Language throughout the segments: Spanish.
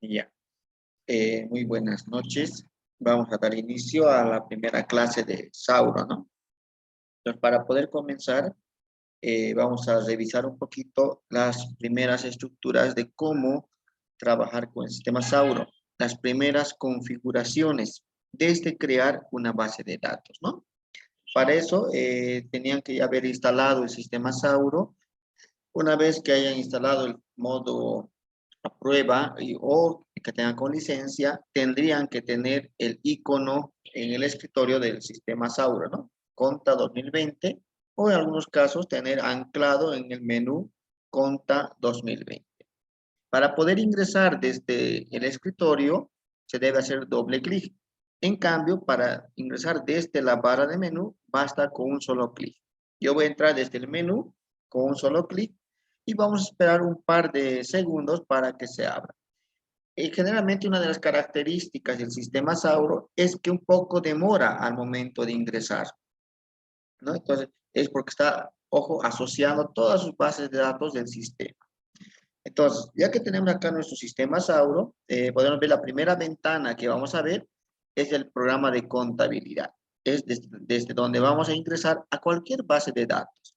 Ya. Muy buenas noches. Vamos a dar inicio a la primera clase de Sauro, ¿no? Entonces, para poder comenzar, vamos a revisar un poquito las primeras estructuras de cómo trabajar con el sistema Sauro, las primeras configuraciones desde crear una base de datos, ¿no? Para eso, tenían que haber instalado el sistema Sauro. Una vez que hayan instalado el modo a prueba o que tengan con licencia, tendrían que tener el icono en el escritorio del sistema Sauro, ¿no? Conta 2020, o en algunos casos tener anclado en el menú Conta 2020. Para poder ingresar desde el escritorio, se debe hacer doble clic. En cambio, para ingresar desde la barra de menú, basta con un solo clic. Yo voy a entrar desde el menú con un solo clic y vamos a esperar un par de segundos para que se abra. Generalmente una de las características del sistema Sauro es que un poco demora al momento de ingresar, ¿no? Entonces, es porque está, ojo, asociando todas sus bases de datos del sistema. Entonces, ya que tenemos acá nuestro sistema Sauro, podemos ver la primera ventana que vamos a ver es el programa de contabilidad. Es desde donde vamos a ingresar a cualquier base de datos.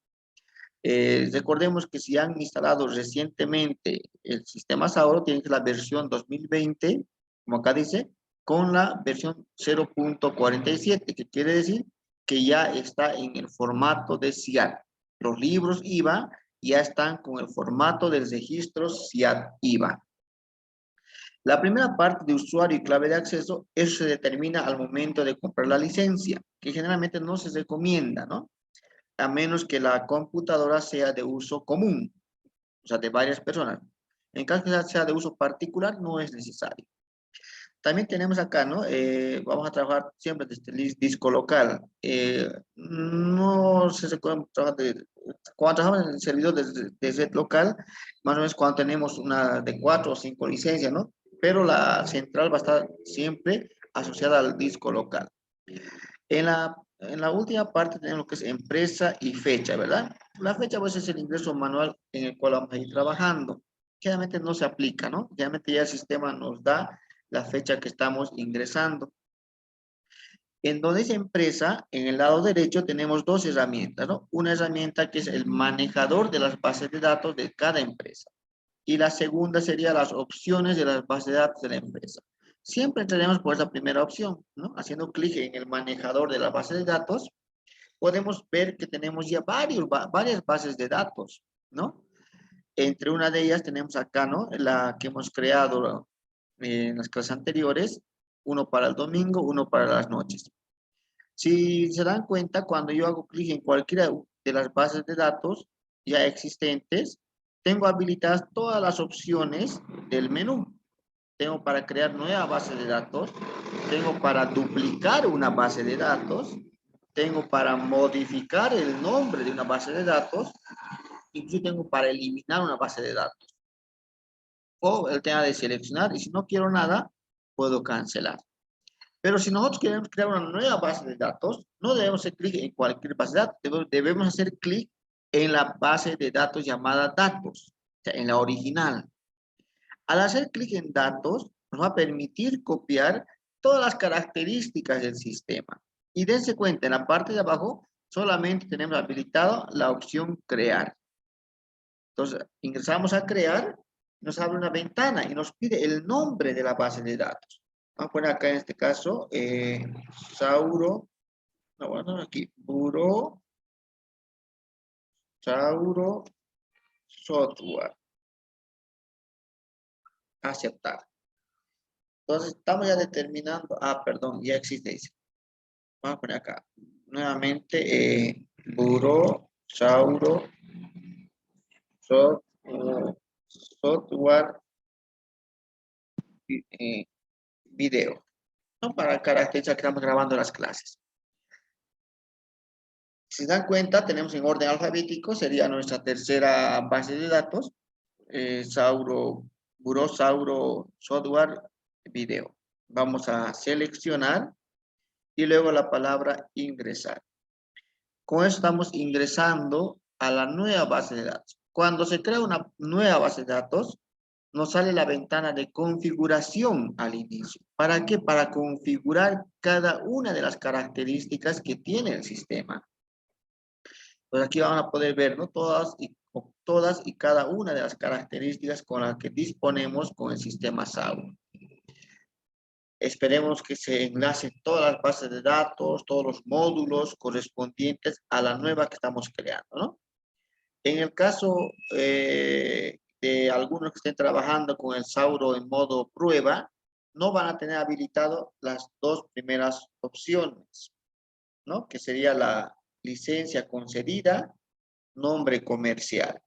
Recordemos que si han instalado recientemente el sistema Sauro, tienen que la versión 2020, como acá dice, con la versión 0.47, que quiere decir que ya está en el formato de SIAD. Los libros IVA ya están con el formato del registro SIAD IVA. La primera parte de usuario y clave de acceso, eso se determina al momento de comprar la licencia, que generalmente no se recomienda, ¿no? A menos que la computadora sea de uso común, o sea, de varias personas. En caso que sea de uso particular, no es necesario. También tenemos acá, ¿no? Vamos a trabajar siempre desde el disco local. No se puede trabajar cuando trabajamos en el servidor de red local, más o menos cuando tenemos una de 4 o 5 licencias, ¿no? Pero la central va a estar siempre asociada al disco local. En la última parte tenemos lo que es empresa y fecha, ¿verdad? La fecha pues es el ingreso manual en el cual vamos a ir trabajando. Generalmente no se aplica, ¿no? Generalmente ya el sistema nos da la fecha que estamos ingresando. En donde es empresa, en el lado derecho tenemos dos herramientas, ¿no? Una herramienta que es el manejador de las bases de datos de cada empresa. Y la segunda sería las opciones de las bases de datos de la empresa. Siempre entraremos por esa primera opción, ¿no? Haciendo clic en el manejador de la base de datos, podemos ver que tenemos ya varias bases de datos, ¿no? Entre una de ellas tenemos acá, ¿no? La que hemos creado en las clases anteriores, uno para el domingo, uno para las noches. Si se dan cuenta, cuando yo hago clic en cualquiera de las bases de datos ya existentes, tengo habilitadas todas las opciones del menú. Tengo para crear nueva base de datos, tengo para duplicar una base de datos, tengo para modificar el nombre de una base de datos, incluso tengo para eliminar una base de datos. O el tema de seleccionar, y si no quiero nada, puedo cancelar. Pero si nosotros queremos crear una nueva base de datos, no debemos hacer clic en cualquier base de datos, debemos hacer clic en la base de datos llamada datos, o sea, en la original. Al hacer clic en datos, nos va a permitir copiar todas las características del sistema. Y dense cuenta, en la parte de abajo solamente tenemos habilitado la opción crear. Entonces, ingresamos a crear, nos abre una ventana y nos pide el nombre de la base de datos. Vamos a poner acá en este caso, Sauro, no, bueno, aquí, Buró, Sauro, Software, aceptar. Entonces, estamos ya determinando, perdón, ya existe, dice. Vamos a poner acá, nuevamente, Buró, Sauro, Software, video, ¿no? Para caracterizar que estamos grabando las clases. Si se dan cuenta, tenemos en orden alfabético, sería nuestra tercera base de datos, Buró Sauro Software Video. Vamos a seleccionar y luego la palabra ingresar. Con eso estamos ingresando a la nueva base de datos. Cuando se crea una nueva base de datos, nos sale la ventana de configuración al inicio. ¿Para qué? Para configurar cada una de las características que tiene el sistema. Pues aquí van a poder ver, ¿no? Todas y cada una de las características con las que disponemos con el sistema SAU. Esperemos que se enlacen todas las bases de datos, todos los módulos correspondientes a la nueva que estamos creando, ¿no? En el caso de algunos que estén trabajando con el Sauro en modo prueba, no van a tener habilitado las dos primeras opciones, ¿no? Que sería la licencia concedida, nombre comercial.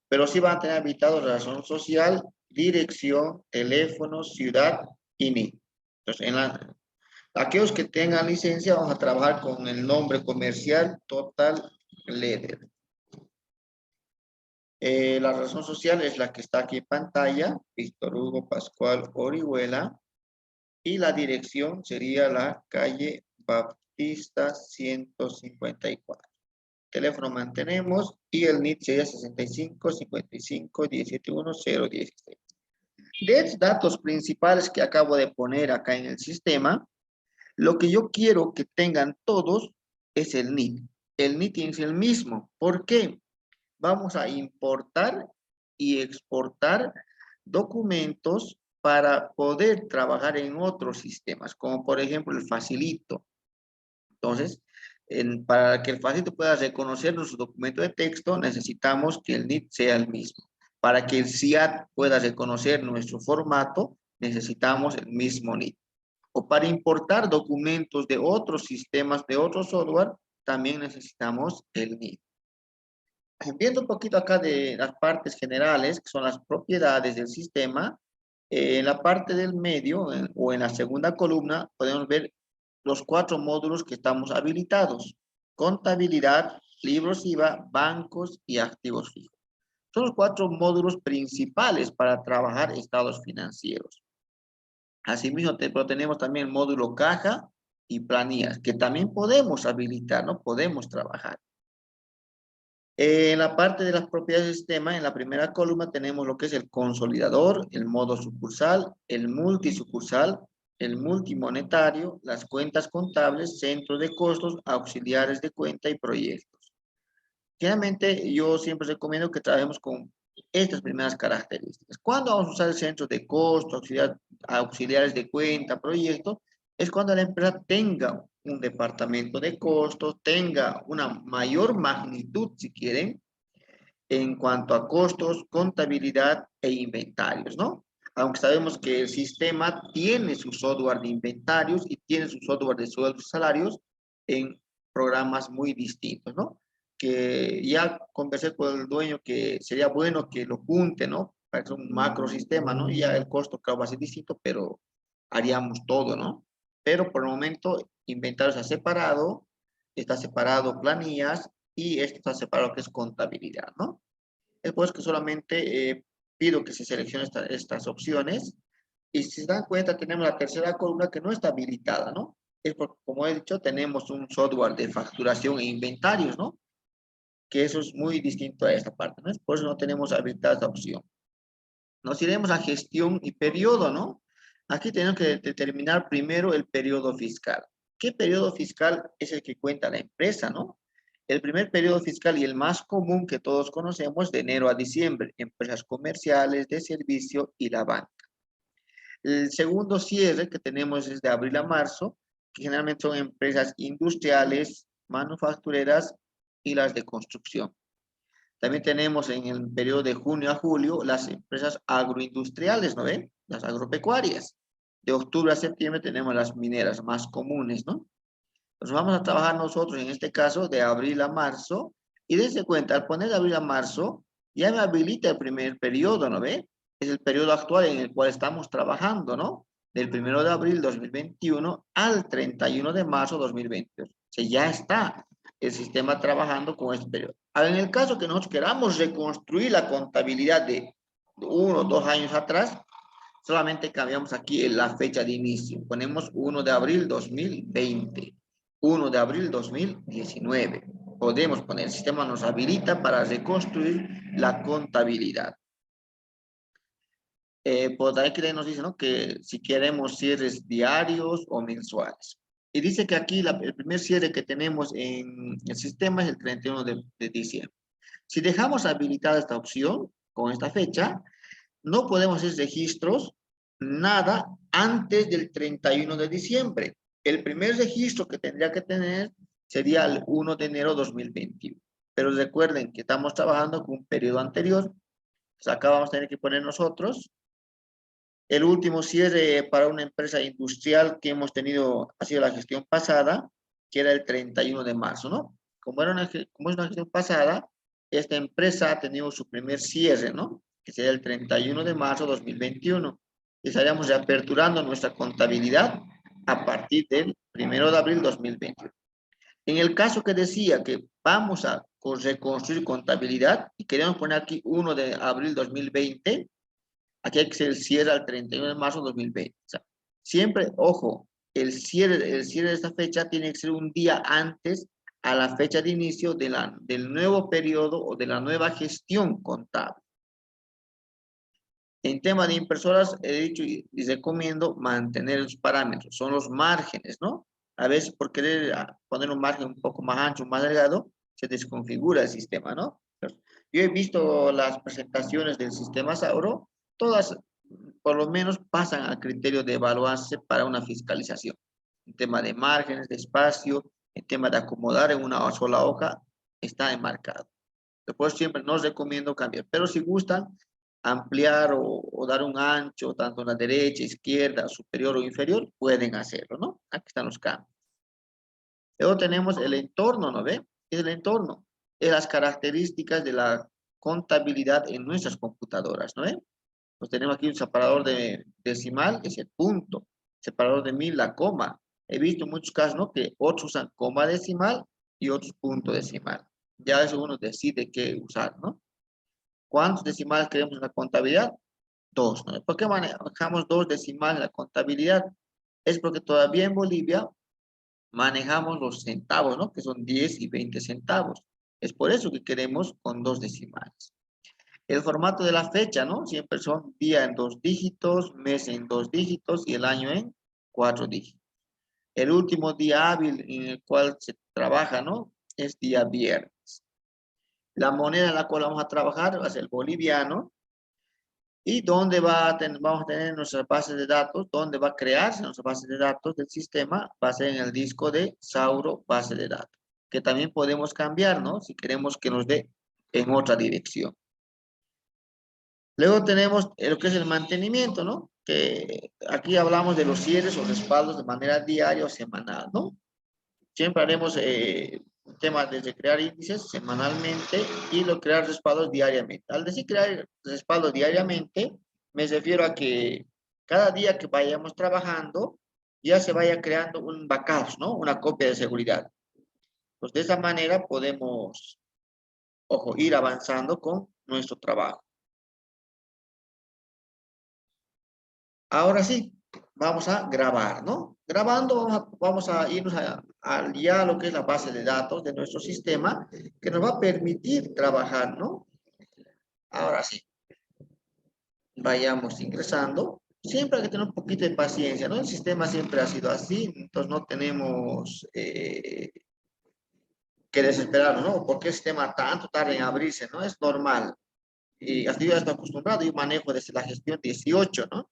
Pero sí van a tener habilitado razón social, dirección, teléfono, ciudad y NID. Entonces, aquellos que tengan licencia vamos a trabajar con el nombre comercial Total Leather. La razón social es la que está aquí en pantalla, Víctor Hugo Pascual Orihuela, y la dirección sería la calle Baptista 154. Teléfono mantenemos y el NIT sería 65 55 17 1 0 16. De estos datos principales que acabo de poner acá en el sistema, lo que yo quiero que tengan todos es el NIT. El NIT es el mismo. ¿Por qué? Vamos a importar y exportar documentos para poder trabajar en otros sistemas, como por ejemplo el Facilito. Entonces, para que el Facilito pueda reconocer nuestro documento de texto, necesitamos que el NIT sea el mismo. Para que el CIAT pueda reconocer nuestro formato, necesitamos el mismo NIT. O para importar documentos de otros sistemas, de otro software, también necesitamos el NIT. Viendo un poquito acá de las partes generales, que son las propiedades del sistema, en la parte del medio o en la segunda columna podemos ver los 4 módulos que estamos habilitados. Contabilidad, libros IVA, bancos y activos fijos. Son los 4 módulos principales para trabajar estados financieros. Asimismo, pero tenemos también el módulo caja y planillas, que también podemos habilitar, ¿no? Podemos trabajar. En la parte de las propiedades del sistema, en la primera columna tenemos lo que es el consolidador, el modo sucursal, el multisucursal, el multimonetario, las cuentas contables, centros de costos, auxiliares de cuenta y proyectos. Generalmente yo siempre recomiendo que trabajemos con estas primeras características. ¿Cuándo vamos a usar el centro de costos, auxiliares de cuenta, proyectos? Es cuando la empresa tenga un departamento de costos, tenga una mayor magnitud, si quieren, en cuanto a costos, contabilidad e inventarios, ¿no? Aunque sabemos que el sistema tiene su software de inventarios y tiene su software de sueldos y salarios en programas muy distintos, ¿no? Que ya conversé con el dueño que sería bueno que lo junte, ¿no? Para que sea un macro sistema, ¿no? Y ya el costo, claro, va a ser distinto, pero haríamos todo, ¿no? Pero por el momento, inventarios está separado planillas y esto está separado que es contabilidad, ¿no? Es pues que solamente pido que se seleccionen estas opciones y si se dan cuenta tenemos la tercera columna que no está habilitada, ¿no? Es porque, como he dicho, tenemos un software de facturación e inventarios, ¿no? Que eso es muy distinto a esta parte, ¿no? Por eso no tenemos habilitada esta opción. Nos iremos a gestión y periodo, ¿no? Aquí tenemos que determinar primero el periodo fiscal. ¿Qué periodo fiscal es el que cuenta la empresa, no? El primer periodo fiscal y el más común que todos conocemos de enero a diciembre, empresas comerciales, de servicio y la banca. El segundo cierre que tenemos es de abril a marzo, que generalmente son empresas industriales, manufactureras y las de construcción. También tenemos en el periodo de junio a julio las empresas agroindustriales, ¿no ven? Las agropecuarias. De octubre a septiembre tenemos las mineras más comunes, ¿no? Entonces vamos a trabajar nosotros en este caso de abril a marzo y desde cuenta, al poner de abril a marzo, ya me habilita el primer periodo, ¿no ve? Es el periodo actual en el cual estamos trabajando, ¿no? Del 1 de abril 2021 al 31 de marzo 2020. O sea, ya está el sistema trabajando con este periodo. Ahora, en el caso que nosotros queramos reconstruir la contabilidad de 1 o 2 años atrás, solamente cambiamos aquí la fecha de inicio. Ponemos 1 de abril 2020, 1 de abril 2019. Podemos poner, el sistema nos habilita para reconstruir la contabilidad. Por ahí que nos dice, ¿no? Que si queremos cierres diarios o mensuales. Y dice que aquí el primer cierre que tenemos en el sistema es el 31 de diciembre. Si dejamos habilitada esta opción con esta fecha, no podemos hacer registros, nada, antes del 31 de diciembre. El primer registro que tendría que tener sería el 1 de enero de 2021. Pero recuerden que estamos trabajando con un periodo anterior. Entonces acá vamos a tener que poner nosotros. El último cierre para una empresa industrial que hemos tenido, ha sido la gestión pasada, que era el 31 de marzo, ¿no? Como es una gestión pasada, esta empresa ha tenido su primer cierre, ¿no? Que sería el 31 de marzo de 2021. Y estaríamos reaperturando nuestra contabilidad a partir del 1 de abril de 2021. En el caso que decía que vamos a reconstruir contabilidad y queremos poner aquí 1 de abril 2020, aquí hay que ser el cierre al 31 de marzo de 2020. O sea, siempre, ojo, el cierre de esta fecha tiene que ser un día antes a la fecha de inicio del nuevo periodo o de la nueva gestión contable. En tema de impresoras, he dicho y recomiendo mantener los parámetros, son los márgenes, ¿no? A veces por querer poner un margen un poco más ancho, más delgado, se desconfigura el sistema, ¿no? Yo he visto las presentaciones del sistema Sauro, todas por lo menos pasan al criterio de evaluarse para una fiscalización. En tema de márgenes, de espacio, en tema de acomodar en una sola hoja, está enmarcado. Después siempre no recomiendo cambiar, pero si gustan ampliar o dar un ancho, tanto en la derecha, izquierda, superior o inferior, pueden hacerlo, ¿no? Aquí están los cambios. Luego tenemos el entorno, ¿no ve? ¿Qué es el entorno? Es las características de la contabilidad en nuestras computadoras, ¿no ve? Pues tenemos aquí un separador de decimal, es el punto. Separador de mil, la coma. He visto muchos casos, ¿no? Que otros usan coma decimal y otros punto decimal. Ya eso uno decide qué usar, ¿no? ¿Cuántos decimales queremos en la contabilidad? 2, ¿no? ¿Por qué manejamos 2 decimales en la contabilidad? Es porque todavía en Bolivia manejamos los centavos, ¿no? Que son 10 y 20 centavos. Es por eso que queremos con 2 decimales. El formato de la fecha, ¿no? Siempre son día en 2 dígitos, mes en 2 dígitos y el año en 4 dígitos. El último día hábil en el cual se trabaja, ¿no? Es día viernes. La moneda en la cual vamos a trabajar va a ser el boliviano. ¿Y dónde vamos a tener nuestras bases de datos? ¿Dónde va a crearse nuestra base de datos del sistema? Va a ser en el disco de Sauro base de datos, que también podemos cambiar, ¿no? Si queremos que nos dé en otra dirección. Luego tenemos lo que es el mantenimiento, ¿no? Que aquí hablamos de los cierres o respaldos de manera diaria o semanal, ¿no? Siempre haremos temas desde crear índices semanalmente y lo crear respaldos diariamente. Al decir crear respaldos diariamente, me refiero a que cada día que vayamos trabajando, ya se vaya creando un backup, ¿no? Una copia de seguridad. Pues de esa manera podemos, ojo, ir avanzando con nuestro trabajo. Ahora sí, vamos a grabar, ¿no? Grabando vamos a irnos a ya lo que es la base de datos de nuestro sistema, que nos va a permitir trabajar, ¿no? Ahora sí, vayamos ingresando. Siempre hay que tener un poquito de paciencia, ¿no? El sistema siempre ha sido así, entonces no tenemos que desesperarnos, ¿no? ¿Por qué el sistema tanto tarda en abrirse? ¿No? Es normal. Y así yo ya estoy acostumbrado, yo manejo desde la gestión 18, ¿no?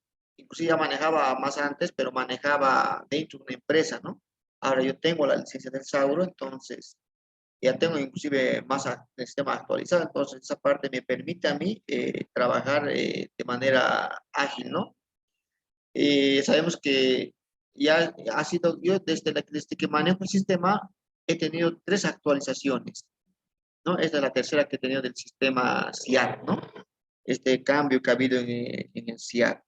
inclusive ya manejaba más antes, pero manejaba dentro de una empresa, ¿no? Ahora yo tengo la licencia del Sauro, entonces ya tengo inclusive más el sistema actualizado, entonces esa parte me permite a mí trabajar de manera ágil, ¿no? Sabemos que ya ha sido, yo desde que manejo el sistema he tenido 3 actualizaciones, ¿no? Esta es la tercera que he tenido del sistema CIAT, ¿no? Este cambio que ha habido en el CIAT.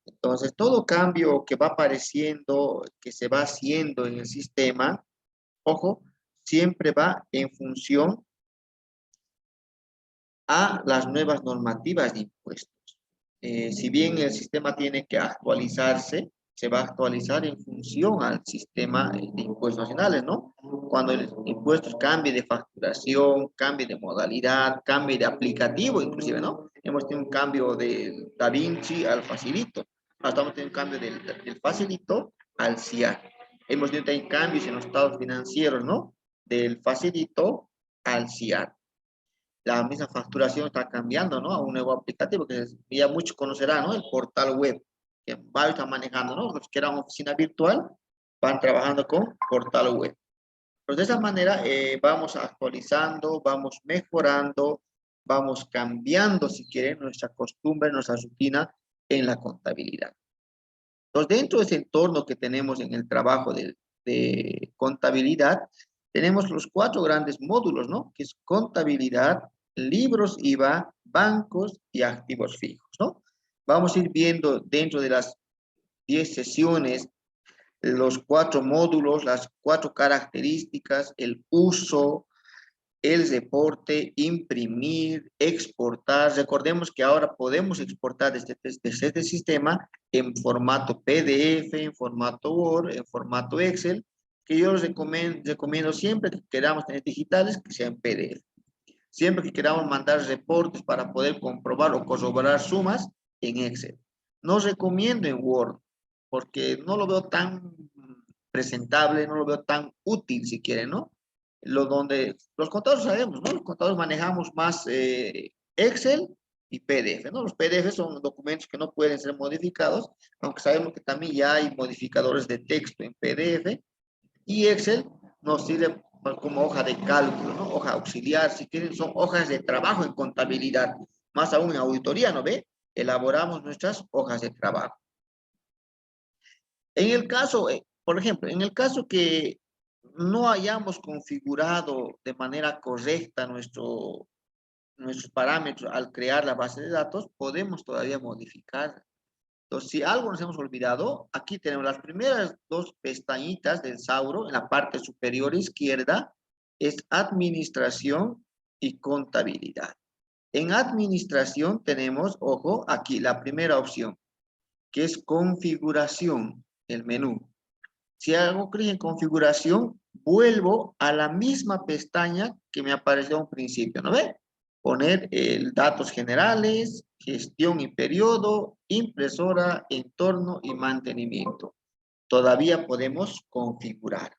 Entonces, todo cambio que va apareciendo, que se va haciendo en el sistema, ojo, siempre va en función a las nuevas normativas de impuestos. Si bien el sistema tiene que actualizarse, se va a actualizar en función al sistema de impuestos nacionales, ¿no? Cuando el impuesto cambie de facturación, cambie de modalidad, cambie de aplicativo, inclusive, ¿no? Hemos tenido un cambio del Da Vinci al Facilito. Ahora estamos teniendo un cambio del Facilito al CIAT. Hemos tenido también cambios en los estados financieros, ¿no? Del Facilito al CIAT. La misma facturación está cambiando, ¿no? A un nuevo aplicativo que ya muchos conocerán, ¿no? El portal web, que varios están manejando, ¿no? Los que eran oficina virtual van trabajando con portal web. Pues de esa manera vamos actualizando, vamos mejorando, vamos cambiando, si quieren, nuestra costumbre, nuestra rutina en la contabilidad. Entonces, dentro de ese entorno que tenemos en el trabajo de contabilidad, tenemos los 4 grandes módulos, ¿no? Que es contabilidad, libros IVA, bancos y activos fijos, ¿no? Vamos a ir viendo dentro de las 10 sesiones los 4 módulos, las 4 características, el uso, el reporte, imprimir, exportar. Recordemos que ahora podemos exportar desde este sistema en formato PDF, en formato Word, en formato Excel, que yo les recomiendo siempre que queramos tener digitales, que sean PDF. Siempre que queramos mandar reportes para poder comprobar o corroborar sumas, en Excel. No recomiendo en Word, porque no lo veo tan presentable, no lo veo tan útil si quieren, ¿no? Donde los contadores sabemos, ¿no? Los contadores manejamos más Excel y PDF, ¿no? Los PDF son documentos que no pueden ser modificados, aunque sabemos que también ya hay modificadores de texto en PDF, y Excel nos sirve como hoja de cálculo, ¿no? Hoja auxiliar, si quieren, son hojas de trabajo en contabilidad, más aún en auditoría, ¿no ve? Elaboramos nuestras hojas de trabajo. En el caso, por ejemplo, en el caso que no hayamos configurado de manera correcta nuestros parámetros al crear la base de datos, podemos todavía modificar. Entonces, si algo nos hemos olvidado, aquí tenemos las primeras 2 pestañitas del Sauro, en la parte superior izquierda, es administración y contabilidad. En administración tenemos, ojo, aquí la primera opción, que es configuración, el menú. Si hago clic en configuración, vuelvo a la misma pestaña que me apareció al principio, ¿no ve? Poner datos generales, gestión y periodo, impresora, entorno y mantenimiento. Todavía podemos configurar.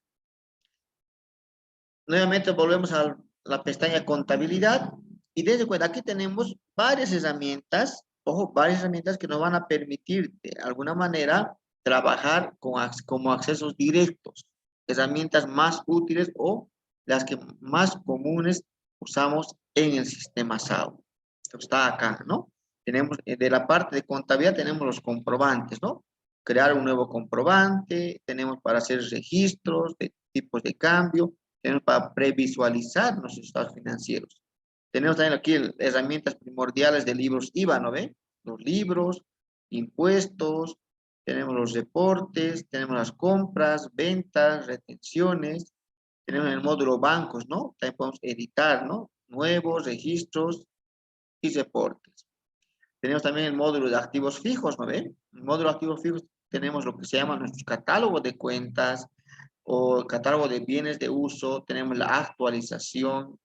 Nuevamente volvemos a la pestaña contabilidad y desde cuenta aquí tenemos varias herramientas, ojo, varias herramientas que nos van a permitir de alguna manera trabajar como accesos directos, herramientas más útiles o las que más comunes usamos en el sistema SAO. Esto está acá, ¿no? Tenemos, de la parte de contabilidad tenemos los comprobantes, ¿no? Crear un nuevo comprobante, tenemos para hacer registros de tipos de cambio, tenemos para previsualizar nuestros estados financieros. Tenemos también aquí herramientas primordiales de libros IVA, ¿no ve? Los libros, impuestos, tenemos los reportes, tenemos las compras, ventas, retenciones, tenemos el módulo bancos, ¿no? También podemos editar, ¿no? Nuevos registros y reportes. Tenemos también el módulo de activos fijos, ¿no ve? En el módulo de activos fijos tenemos lo que se llama nuestros catálogos de cuentas o catálogo de bienes de uso, tenemos la actualización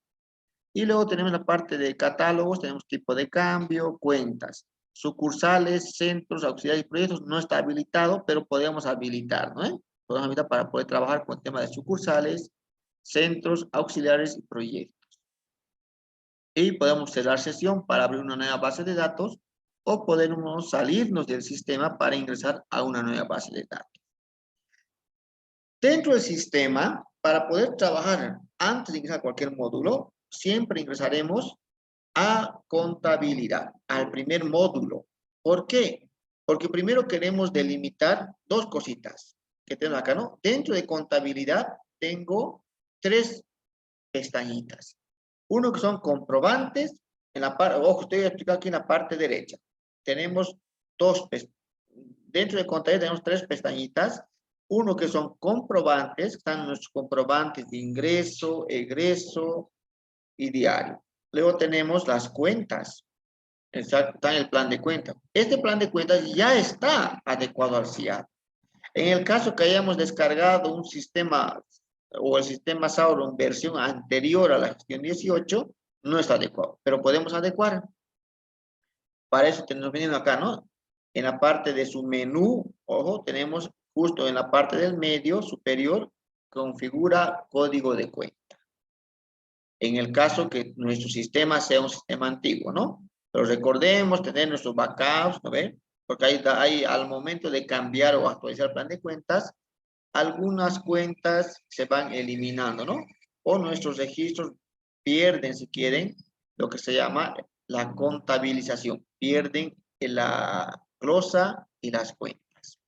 y luego tenemos la parte de catálogos, tenemos tipo de cambio, cuentas, sucursales, centros, auxiliares y proyectos. No está habilitado, pero podemos habilitar, ¿no? Podemos habilitar para poder trabajar con el tema de sucursales, centros, auxiliares y proyectos. Y podemos cerrar sesión para abrir una nueva base de datos o podemos salirnos del sistema para ingresar a una nueva base de datos. Dentro del sistema, para poder trabajar antes de ingresar a cualquier módulo, siempre ingresaremos a contabilidad, al primer módulo. ¿Por qué? Porque primero queremos delimitar dos cositas que tengo acá, ¿no? Dentro de contabilidad tengo tres pestañitas. Uno que son comprobantes, en la parte, ojo, estoy explicando aquí en la parte derecha. Tenemos dentro de contabilidad tenemos tres pestañitas. Uno que son comprobantes, están nuestros comprobantes de ingreso, egreso y diario. Luego tenemos las cuentas. Está en el plan de cuentas. Este plan de cuentas ya está adecuado al CIAD. En el caso que hayamos descargado un sistema o el sistema Sauro en versión anterior a la gestión 18, no está adecuado, pero podemos adecuar. Para eso tenemos venido acá, ¿no? En la parte de su menú, ojo, tenemos justo en la parte del medio superior, configura código de cuenta. En el caso que nuestro sistema sea un sistema antiguo, ¿no? Pero recordemos tener nuestros backups, ¿no ven? Porque hay al momento de cambiar o actualizar el plan de cuentas, algunas cuentas se van eliminando, ¿no? O nuestros registros pierden, si quieren, lo que se llama la contabilización. Pierden la glosa y las cuentas.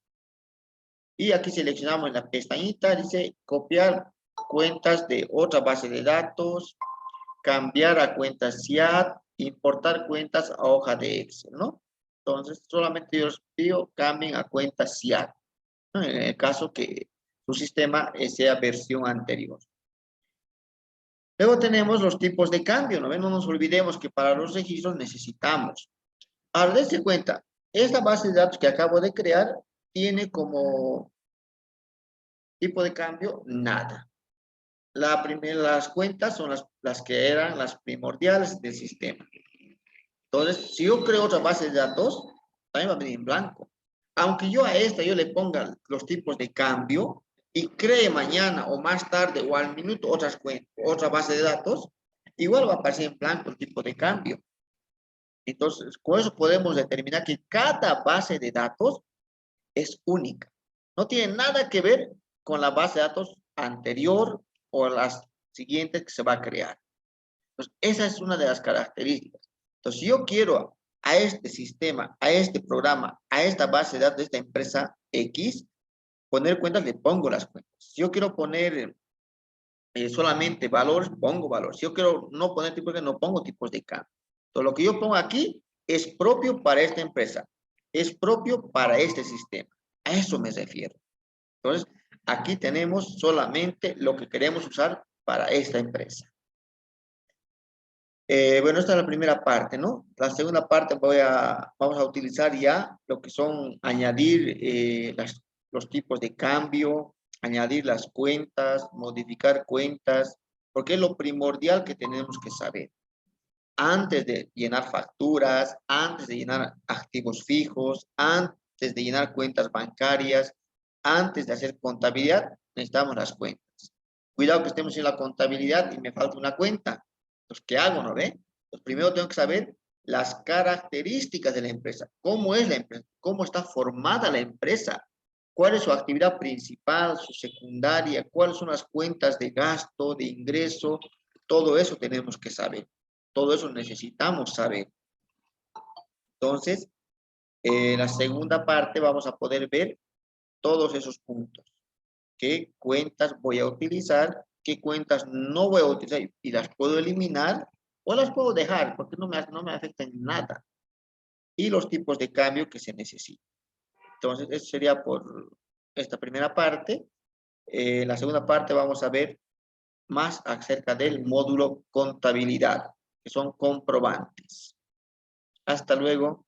Y aquí seleccionamos en la pestañita, dice copiar cuentas de otra base de datos, cambiar a cuentas CIAD, importar cuentas a hoja de Excel, ¿no? Entonces, solamente yo les pido cambien a cuentas CIAD, ¿no? En el caso que su sistema sea versión anterior. Luego tenemos los tipos de cambio, ¿no? No nos olvidemos que para los registros necesitamos. Ahora, dense cuenta, esta base de datos que acabo de crear tiene como tipo de cambio nada. Las cuentas son las que eran las primordiales del sistema. Entonces, si yo creo otra base de datos, también va a venir en blanco. Aunque yo a esta yo le ponga los tipos de cambio y cree mañana o más tarde o al minuto otra base de datos, igual va a aparecer en blanco el tipo de cambio. Entonces, con eso podemos determinar que cada base de datos es única. No tiene nada que ver con la base de datos anterior o las siguientes que se va a crear. Entonces, esa es una de las características. Entonces, si yo quiero a este sistema, a este programa, a esta base de datos de esta empresa X, poner cuentas, le pongo las cuentas. Si yo quiero poner solamente valores, pongo valores. Si yo quiero no poner tipos de cambio, no pongo tipos de cambio. Entonces, lo que yo pongo aquí es propio para esta empresa. Es propio para este sistema. A eso me refiero. Entonces, aquí tenemos solamente lo que queremos usar para esta empresa. Bueno, esta es la primera parte, ¿no? La segunda parte vamos a utilizar ya lo que son añadir los tipos de cambio, añadir las cuentas, modificar cuentas, porque es lo primordial que tenemos que saber. Antes de llenar facturas, antes de llenar activos fijos, antes de llenar cuentas bancarias, antes de hacer contabilidad, necesitamos las cuentas. Cuidado que estemos en la contabilidad y me falta una cuenta. Entonces, ¿qué hago, no ve? Pues primero tengo que saber las características de la empresa. ¿Cómo es la empresa? ¿Cómo está formada la empresa? ¿Cuál es su actividad principal, su secundaria? ¿Cuáles son las cuentas de gasto, de ingreso? Todo eso tenemos que saber. Todo eso necesitamos saber. Entonces, en la segunda parte vamos a poder ver todos esos puntos. ¿Qué cuentas voy a utilizar? ¿Qué cuentas no voy a utilizar y las puedo eliminar? O las puedo dejar porque no me afectan en nada. Y los tipos de cambio que se necesitan. Entonces, eso sería por esta primera parte. En la segunda parte vamos a ver más acerca del módulo contabilidad, que son comprobantes. Hasta luego.